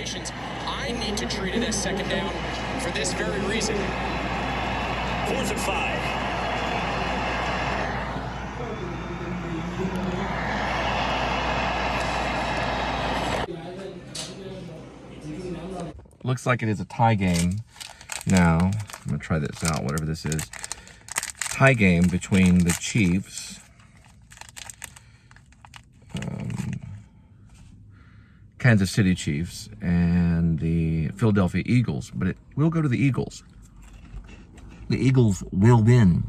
situations, I need to treat it as second down for this very reason. 4th and 5. Looks like it is a tie game. Now, I'm gonna try this out, whatever this is. Tie game between the Chiefs, Kansas City Chiefs, and the Philadelphia Eagles, but it will go to the Eagles. The Eagles will win.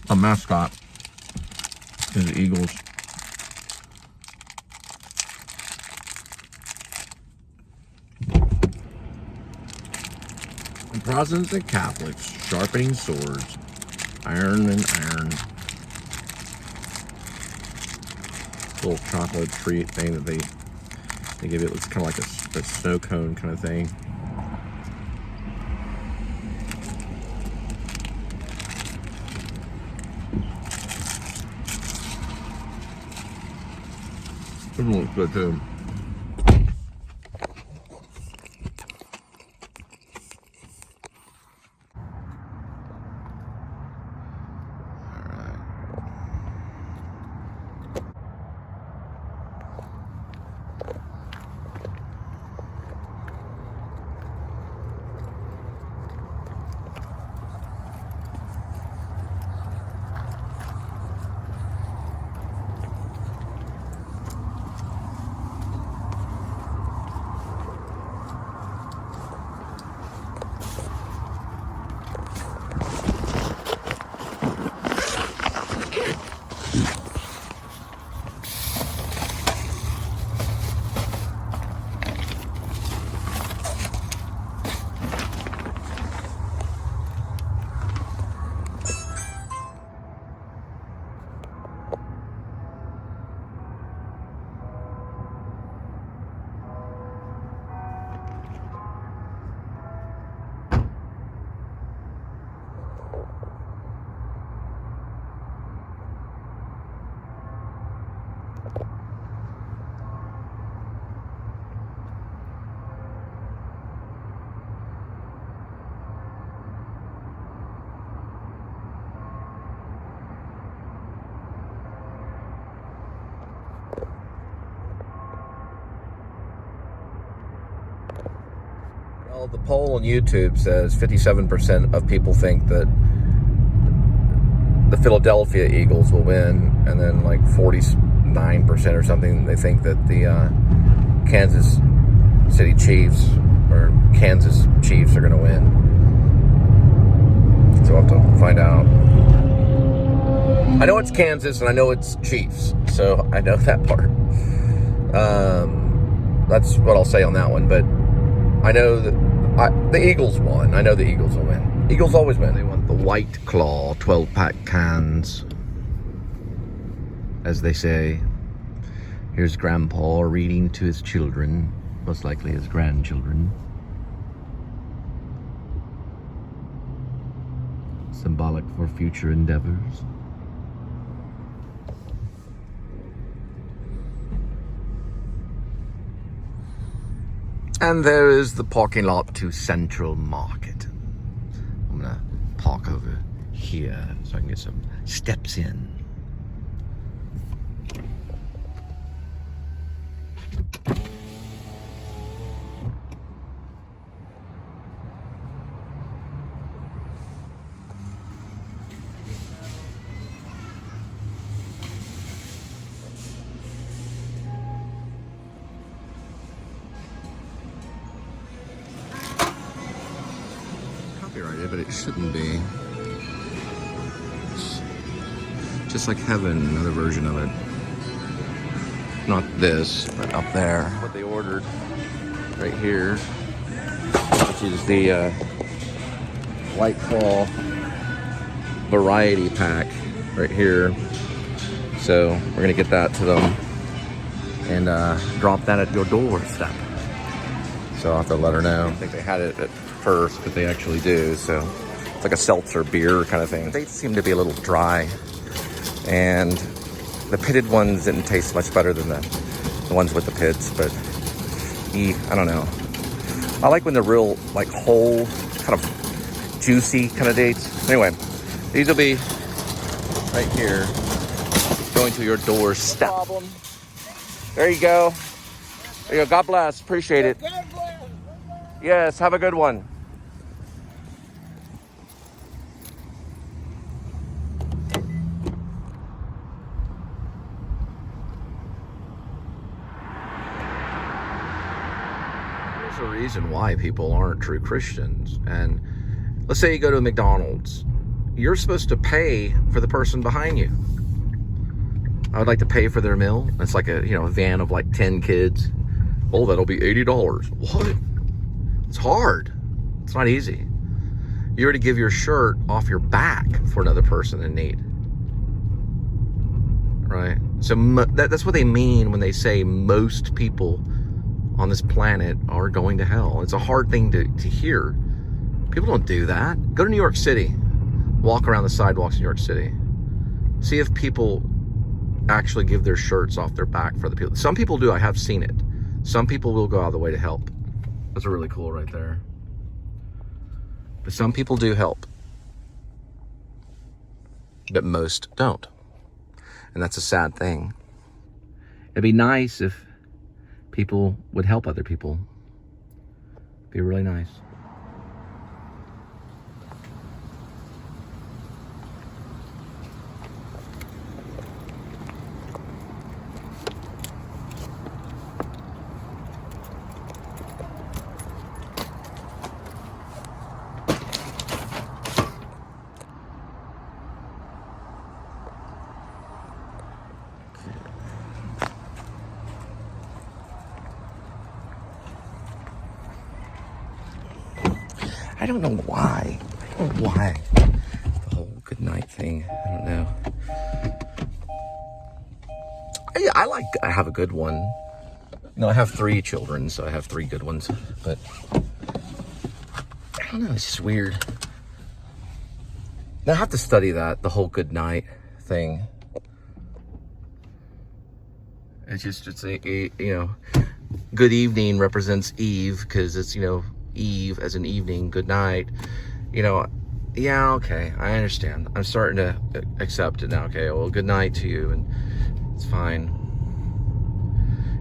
A mascot is the Eagles. Protestants and Catholics sharpening swords, iron and iron. Little chocolate treat thing that they give it. Looks kind of like a snow cone kind of thing. This one looks good too. Well, the poll on YouTube says 57% of people think that the Philadelphia Eagles will win, and then like 49% or something, they think that the Kansas City Chiefs or Kansas Chiefs are going to win. So we'll have to find out. I know it's Kansas and I know it's Chiefs, so I know that part. That's what I'll say on that one, but I know that the Eagles won. I know the Eagles will win. Eagles always win. They want the White Claw 12-pack cans, as they say. Here's Grandpa reading to his children, most likely his grandchildren. Symbolic for future endeavors. And there is the parking lot to Central Market. I'm gonna park over here so I can get some steps in. Copyrighted, but it shouldn't be. It's just like Heaven, another version of it. Not this, but up there. What they ordered right here, which is the White Claw variety pack right here. So we're gonna get that to them and drop that at your doorstep. So I'll have to let her know. I think they had it at first, but they actually do. So it's like a seltzer beer kind of thing. They seem to be a little dry, and the pitted ones didn't taste much better than the the ones with the pits, but I don't know. I like when they're real, like, whole, kind of juicy kind of dates. Anyway, these will be right here, going to your doorstep. No problem. There you go. There you go. God bless. Appreciate it. Yes, have a good one. There's a reason why people aren't true Christians. And let's say you go to a McDonald's. You're supposed to pay for the person behind you. I would like to pay for their meal. It's like a van of like 10 kids. Oh, that'll be $80. What? It's hard. It's not easy. You already give your shirt off your back for another person in need. Right? So that's what they mean when they say most people on this planet are going to hell. It's a hard thing to hear. People don't do that. Go to New York City. Walk around the sidewalks in New York City. See if people actually give their shirts off their back for the people. Some people do. I have seen it. Some people will go out of the way to help. Those are really cool right there. But some people do help. But most don't. And that's a sad thing. It'd be nice if people would help other people. It'd be really nice. I don't know why. The whole good night thing. I don't know. I have a good one. I have 3 children, so I have 3 good ones. But I don't know. It's just weird. Now I have to study that, the whole good night thing. It's a good evening represents Eve because it's Eve as an evening, good night. Yeah, okay, I understand. I'm starting to accept it now. Okay, well, good night to you, and it's fine.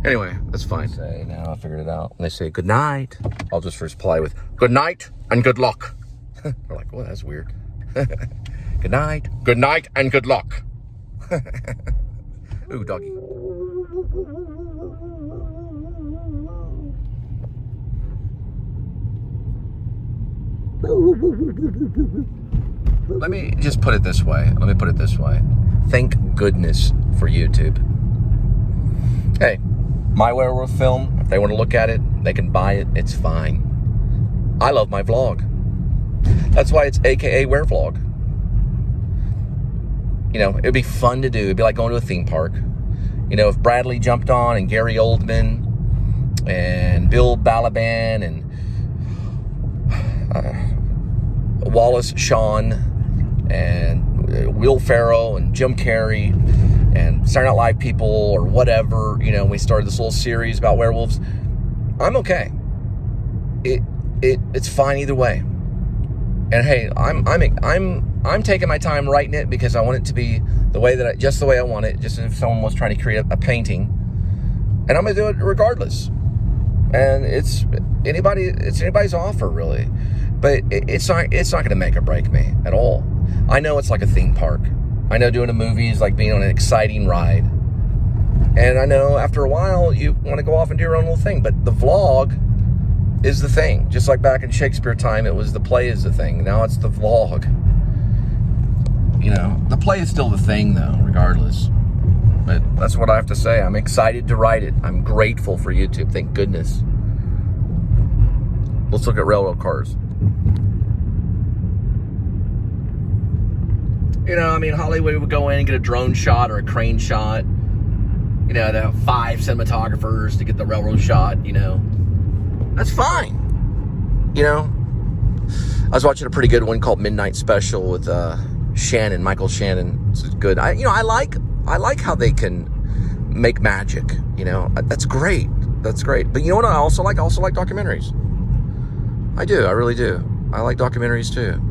Anyway, that's fine. Now I figured it out. When they say good night, I'll just reply with good night and good luck. They're like, well, that's weird. Good night, and good luck. Ooh, doggy. Let me just put it this way. Thank goodness for YouTube. Hey, my werewolf film, if they want to look at it, they can buy it. It's fine. I love my vlog. That's why it's AKA Werevlog. It'd be fun to do. It'd be like going to a theme park. If Bradley jumped on and Gary Oldman and Bill Balaban and Wallace Shawn and Will Ferrell and Jim Carrey and Saturday Night Live people or whatever, we started this little series about werewolves. I'm okay. It's fine either way. And hey, I'm taking my time writing it because I want it to be just the way I want it, just as if someone was trying to create a painting. And I'm gonna do it regardless. And it's anybody's offer, really. But it's not going to make or break me at all. I know it's like a theme park. I know doing a movie is like being on an exciting ride. And I know after a while you want to go off and do your own little thing. But the vlog is the thing. Just like back in Shakespeare time, it was the play is the thing. Now it's the vlog. The play is still the thing, though, regardless. But that's what I have to say. I'm excited to write it. I'm grateful for YouTube. Thank goodness. Let's look at railroad cars. Hollywood would go in and get a drone shot or a crane shot. They have 5 cinematographers to get the railroad shot, That's fine. I was watching a pretty good one called Midnight Special with Michael Shannon. It's good. I like how they can make magic, you know. That's great. That's great. But you know what I also like? I also like documentaries. I do. I really do. I like documentaries too.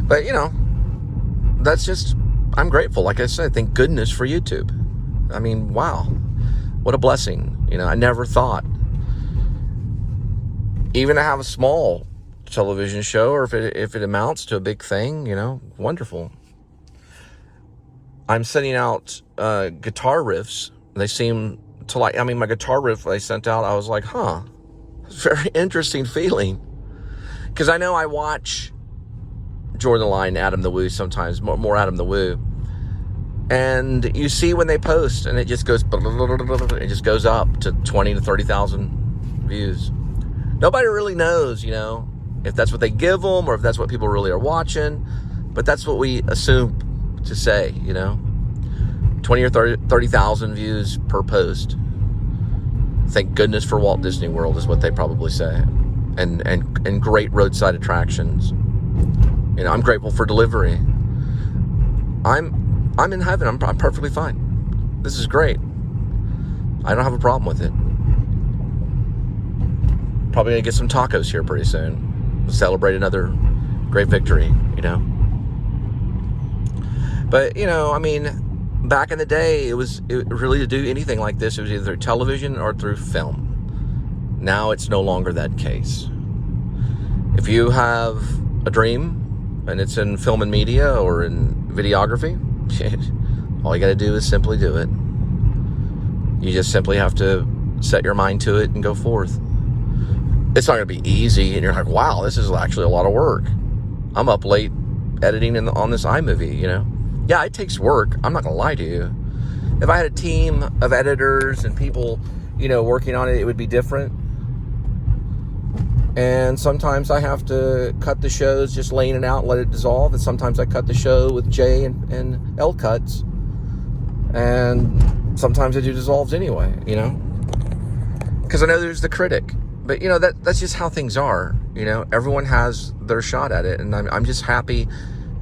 But, you know, that's just, I'm grateful. Like I said, thank goodness for YouTube. I mean, wow. What a blessing. You know, I never thought even to have a small television show, or if it amounts to a big thing, you know, wonderful. I'm sending out guitar riffs. They seem to like, I mean, my guitar riff they sent out, I was like, huh, it's a very interesting feeling. Because I know I watch Jordan the Line, Adam the Woo sometimes, more Adam the Woo. And you see when they post, and it just goes, it just goes up to 20 to 30,000 views. Nobody really knows, you know, if that's what they give them or if that's what people really are watching. But that's what we assume to say, you know. 20 or 30,000 views per post. Thank goodness for Walt Disney World is what they probably say. And great roadside attractions. You know, I'm grateful for delivery. I'm in heaven. I'm perfectly fine. This is great. I don't have a problem with it. Probably gonna get some tacos here pretty soon. Celebrate another great victory, you know. But, you know, I mean, back in the day, it really to do anything like this, it was either through television or through film. Now it's no longer that case. If you have a dream and it's in film and media or in videography, all you got to do is simply do it. You just simply have to set your mind to it and go forth. It's not going to be easy, and you're like, wow, this is actually a lot of work. I'm up late editing on this iMovie, you know. Yeah, it takes work. I'm not going to lie to you. If I had a team of editors and people, you know, working on it, it would be different. And sometimes I have to cut the shows just laying it out and let it dissolve. And sometimes I cut the show with J and L cuts. And sometimes I do dissolves anyway, you know. Because I know there's the critic. But, you know, that's just how things are. You know, everyone has their shot at it. And I'm just happy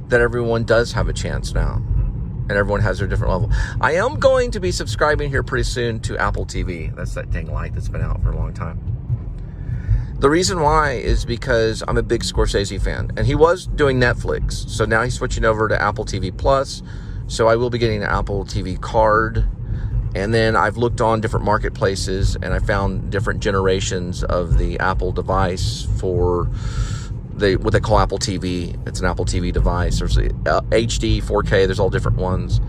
that everyone does have a chance now. And everyone has their different level. I am going to be subscribing here pretty soon to Apple TV. That's that dang light that's been out for a long time. The reason why is because I'm a big Scorsese fan. And he was doing Netflix. So now he's switching over to Apple TV Plus. So I will be getting an Apple TV card. And then I've looked on different marketplaces and I found different generations of the Apple device for what they call Apple TV. It's an Apple TV device. There's HD, 4K, there's all different ones.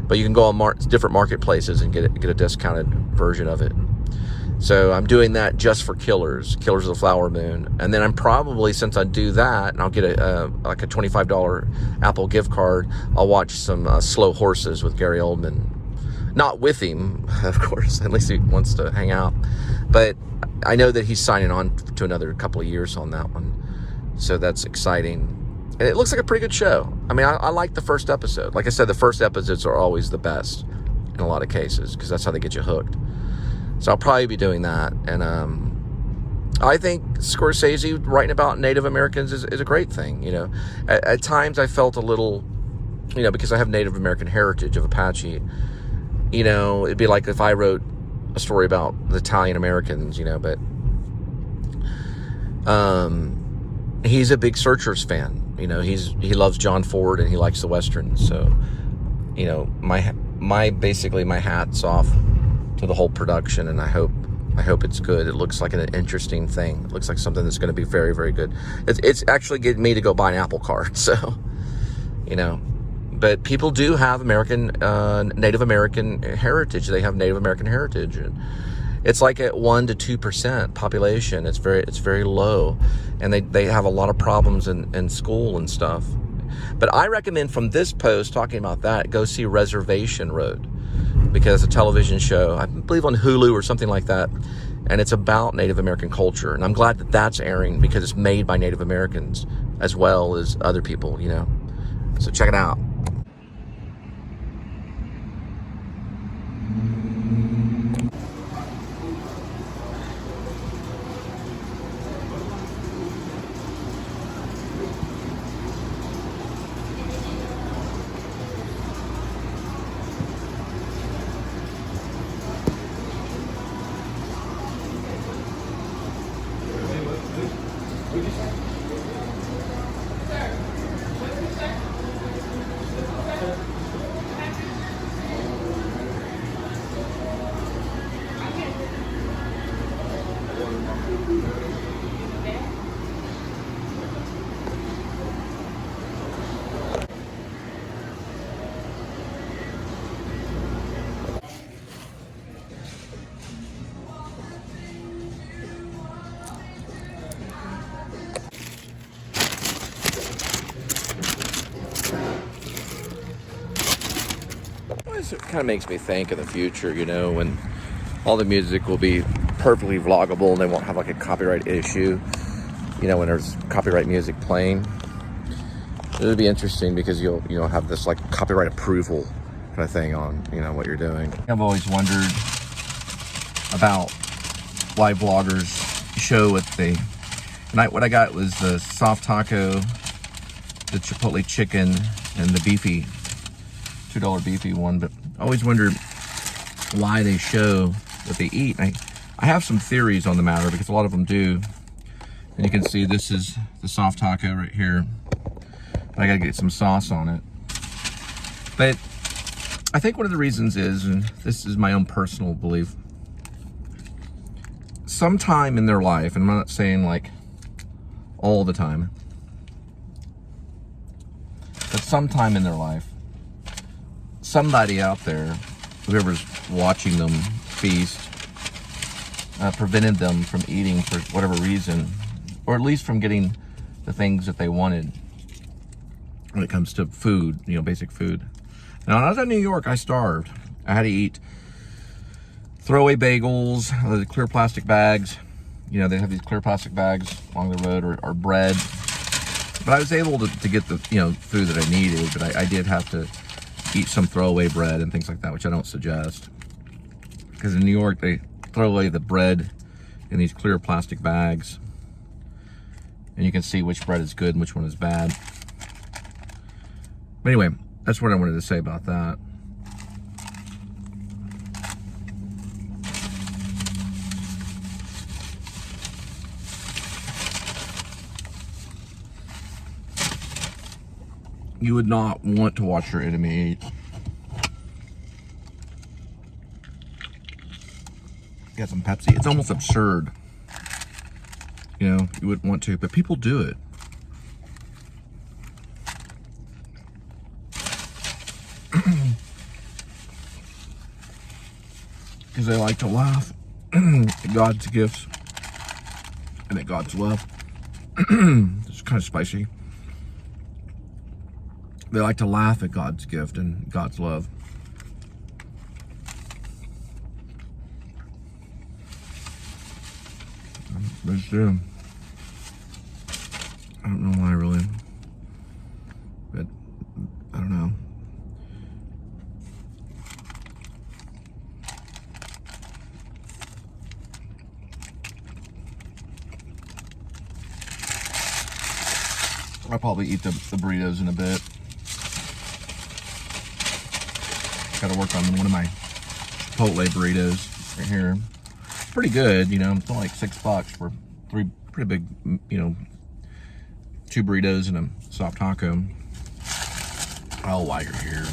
But you can go on different marketplaces and get a discounted version of it. So I'm doing that just for Killers of the Flower Moon. And then I'm probably, since I do that, and I'll get like a $25 Apple gift card, I'll watch some Slow Horses with Gary Oldman. Not with him, of course, at least he wants to hang out. But I know that he's signing on to another couple of years on that one. So that's exciting. And it looks like a pretty good show. I mean, I like the first episode. Like I said, the first episodes are always the best in a lot of cases because that's how they get you hooked. So I'll probably be doing that. And I think Scorsese writing about Native Americans is a great thing. You know, at times I felt a little, you know, because I have Native American heritage of Apache. You know, it'd be like if I wrote a story about the Italian Americans, you know, but he's a big Searchers fan. You know, he loves John Ford and he likes the Westerns. So, you know, my basically my hat's off to the whole production, and I hope it's good. It looks like an interesting thing. It looks like something that's going to be very, very good. It's actually getting me to go buy an Apple card. So, you know. But people do have Native American heritage. They have Native American heritage. And it's like at 1% to 2% population. It's very low. And they have a lot of problems in school and stuff. But I recommend from this post talking about that, go see Reservation Road. Because it's a television show, I believe on Hulu or something like that. And it's about Native American culture. And I'm glad that that's airing because it's made by Native Americans as well as other people, you know. So check it out. It kind of makes me think of the future, you know, when all the music will be perfectly vloggable and they won't have like a copyright issue, you know, when there's copyright music playing. It'll be interesting because you'll have this like copyright approval kind of thing on, you know, what you're doing. I've always wondered about why vloggers show what they, and what I got was the soft taco, the chipotle chicken, and the beefy, $2 beefy one, but I always wondered why they show what they eat. I have some theories on the matter because a lot of them do. And you can see this is the soft taco right here. I gotta get some sauce on it. But I think one of the reasons is, and this is my own personal belief, sometime in their life, and I'm not saying like all the time, but sometime in their life, somebody out there, whoever's watching them feast, prevented them from eating for whatever reason, or at least from getting the things that they wanted when it comes to food, you know, basic food. Now, when I was in New York, I starved. I had to eat throwaway bagels, the clear plastic bags. You know, they have these clear plastic bags along the road, or bread. But I was able to get the, you know, food that I needed, but I did have to eat some throwaway bread and things like that, which I don't suggest. Because in New York, they throw away the bread in these clear plastic bags. And you can see which bread is good and which one is bad. But anyway, that's what I wanted to say about that. You would not want to watch your enemy eat. Got some Pepsi. It's almost absurd. You know, you wouldn't want to, but people do it. Because they like to laugh at God's gifts and at God's love. It's kind of spicy. They like to laugh at God's gift and God's love. They do. I don't know why, really. But I don't know. I'll probably eat the burritos in a bit. Gotta work on one of my Chipotle burritos right here. Pretty good, you know, it's only like $6 for three pretty big, you know, 2 burritos and a soft taco. Oh, while you're here,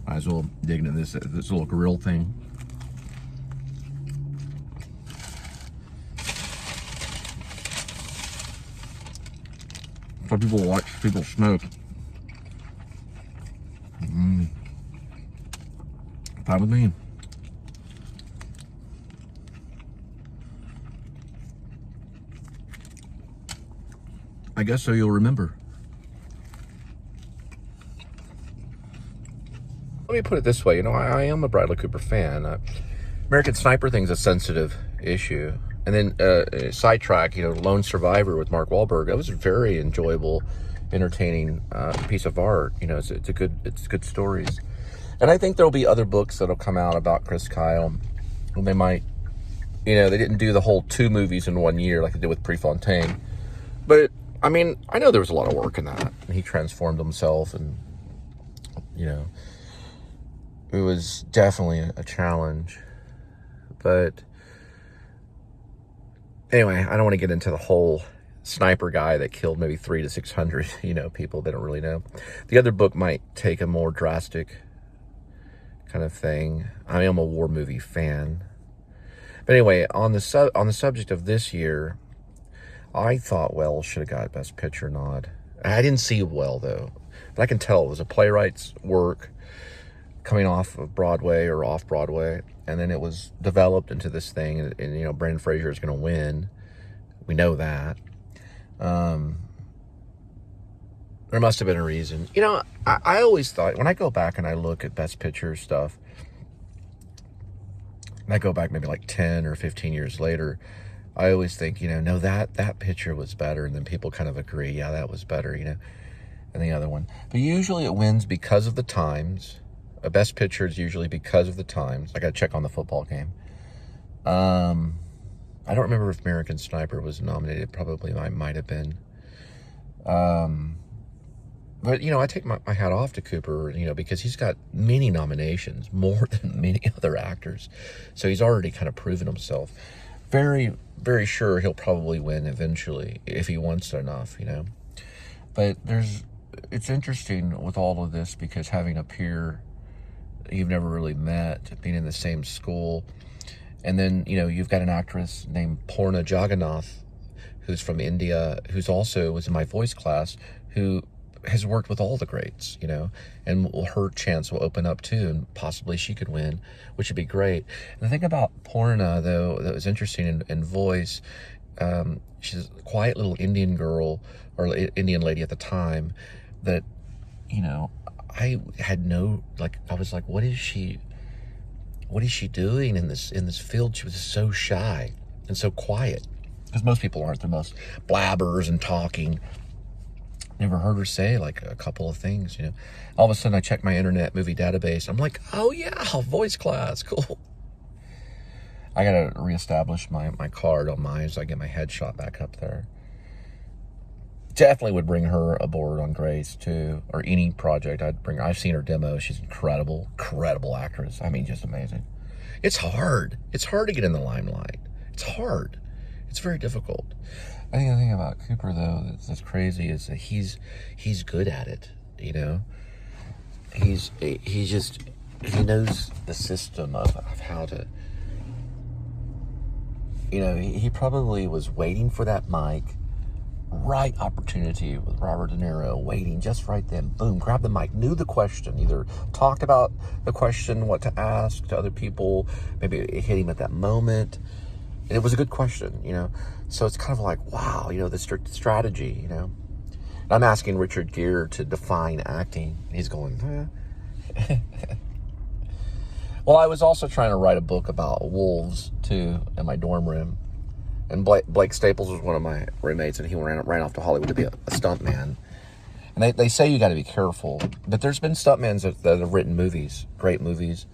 might as well dig into this little grill thing. Some people watch people smoke. Fine with me. I guess so you'll remember. Let me put it this way, you know, I am a Bradley Cooper fan. American Sniper thing's a sensitive issue. And then Sidetrack, you know, Lone Survivor with Mark Wahlberg, that was a very enjoyable, entertaining piece of art. You know, it's good stories. And I think there'll be other books that'll come out about Chris Kyle. And they might, you know, they didn't do the whole 2 movies in 1 year like they did with Prefontaine. But, I mean, I know there was a lot of work in that. And he transformed himself and, you know, it was definitely a challenge. But anyway, I don't want to get into the whole sniper guy that killed maybe 300 to 600, you know, people. They don't really know. The other book might take a more drastic kind of thing. I am a war movie fan. But anyway, on the subject of this year, I thought Wells should have got Best Picture nod. I didn't see well, though. But I can tell it was a playwright's work coming off of Broadway or off Broadway. And then it was developed into this thing. And you know, Brendan Fraser is going to win. We know that. There must have been a reason. You know, I always thought, when I go back and I look at Best Picture stuff, and I go back maybe like 10 or 15 years later, I always think, you know, no, that picture was better. And then people kind of agree, yeah, that was better, you know, and the other one. But usually it wins because of the times. A Best Picture is usually because of the times. I got to check on the football game. I don't remember if American Sniper was nominated. Probably might have been. But, you know, I take my hat off to Cooper, you know, because he's got many nominations, more than many other actors. So he's already kind of proven himself. Very, very sure he'll probably win eventually if he wants enough, you know. But it's interesting with all of this because having a peer you've never really met, being in the same school, and then, you know, you've got an actress named Poorna Jagannath, who's from India, who's also was in my voice class, who has worked with all the greats, you know, and her chance will open up too, and possibly she could win, which would be great. And the thing about Poorna, though, that was interesting in voice, she's a quiet little Indian girl, or Indian lady at the time, that, you know, I had no, like, I was like, what is she doing in this field? She was so shy and so quiet, because most people aren't the most blabbers and talking. Never heard her say like a couple of things, you know. All of a sudden I check my internet movie database. I'm like, oh yeah, voice class, cool. I gotta reestablish my card on mine so I get my headshot back up there. Definitely would bring her aboard on Grace too, or any project I'd bring her. I've seen her demo. She's incredible actress. I mean, just amazing. It's hard to get in the limelight. It's hard. It's very difficult. I think the thing about Cooper, though, that's crazy is that he's good at it, you know? He knows the system of how to, you know, he probably was waiting for that mic, right opportunity with Robert De Niro, waiting just right then, boom, grab the mic, knew the question, either talked about the question, what to ask to other people, maybe it hit him at that moment. And it was a good question, you know? So it's kind of like, wow, you know, the strategy, you know? And I'm asking Richard Gere to define acting. He's going, Well, I was also trying to write a book about wolves, too, in my dorm room. And Blake Staples was one of my roommates, and he ran off to Hollywood to be a stuntman. And they say you got to be careful. But there's been stuntmen that have written movies, great movies.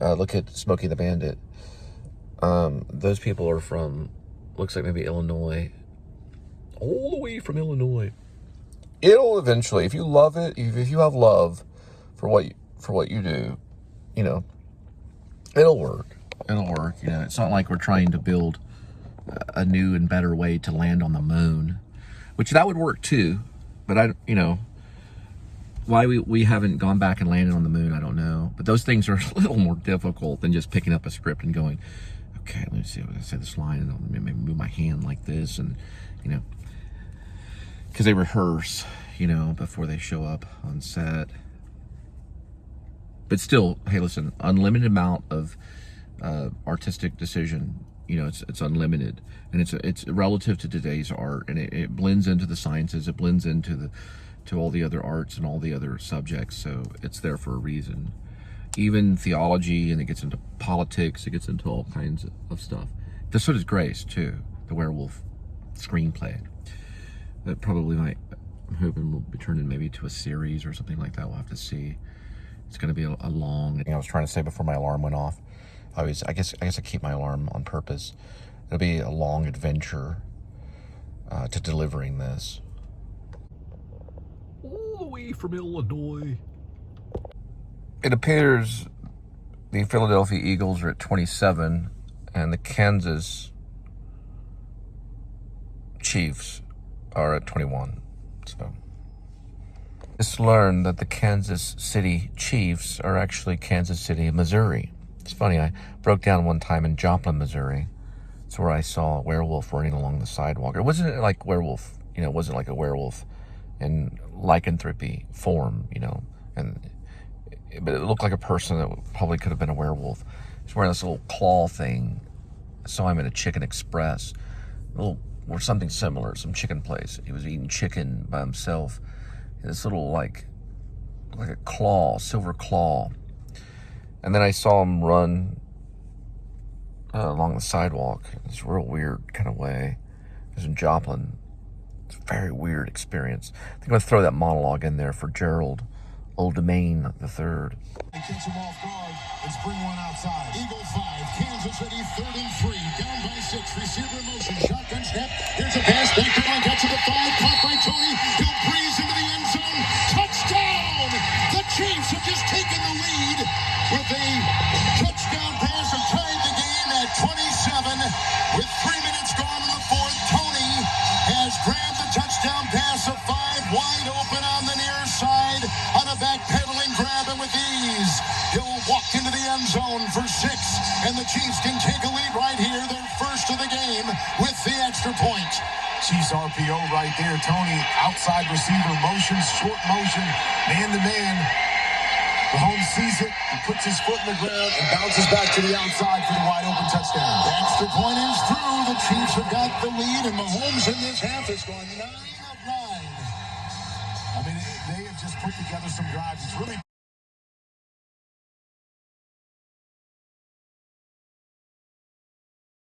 Look at Smokey the Bandit. Those people are from, looks like maybe Illinois, all the way from Illinois. It'll eventually, if you love it, if you have love for what you do, you know, it'll work. You know, it's not like we're trying to build a new and better way to land on the moon, which that would work too. But you know, why we haven't gone back and landed on the moon, I don't know. But those things are a little more difficult than just picking up a script and going, okay, let me see, I'm gonna say this line, and I'll maybe move my hand like this, and, you know, because they rehearse, you know, before they show up on set. But still, hey, listen, unlimited amount of artistic decision. You know, it's unlimited, and it's relative to today's art, and it blends into the sciences, it blends into all the other arts and all the other subjects. So it's there for a reason. Even theology, and it gets into politics, it gets into all kinds of stuff. So does Grace too, the werewolf screenplay. That probably might, I'm hoping, will be turned in maybe to a series or something like that. We'll have to see. It's going to be a long. I was trying to say before my alarm went off. I guess I keep my alarm on purpose. It'll be a long adventure to delivering this. All the way from Illinois. It appears the Philadelphia Eagles are at 27, and the Kansas Chiefs are at 21. So, just learned that the Kansas City Chiefs are actually Kansas City, Missouri. It's funny, I broke down one time in Joplin, Missouri. It's where I saw a werewolf running along the sidewalk. It wasn't like werewolf, you know, it wasn't like a werewolf in lycanthropy form, you know, but it looked like a person that probably could have been a werewolf. He's wearing this little claw thing. I saw him at a Chicken Express, or something similar, some chicken place. He was eating chicken by himself. This little like a claw, silver claw. And then I saw him run along the sidewalk in this real weird kind of way. It was in Joplin. It's a very weird experience. I think I'm going to throw that monologue in there for Gerald Old Domain III. Catch him off guard. Let's bring one outside. Eagle 5, Kansas City 3rd and 3. Down by 6. Receiver in motion. Shotgun snap. Here's a pass. Back to one. Got to the 5. Caught by Tony. He'll breeze into the end zone. Touchdown! The Chiefs have just taken the lead with a touchdown pass and tied the game at 27. With 3 minutes gone in the fourth, Tony has grabbed the touchdown pass of 5. Wide open on the near side. On a backpedaling grab and with ease. He'll walk into the end zone for 6. And the Chiefs can take a lead right here. Their first of the game with the extra point. Chiefs RPO right there. Tony, outside receiver motion, short motion, man-to-man. Mahomes sees it, he puts his foot in the ground and bounces back to the outside for the wide-open touchdown. The extra point is through. The Chiefs have got the lead, and Mahomes in this half has gone 9 of 9. I mean, they have just put together some drives. It's really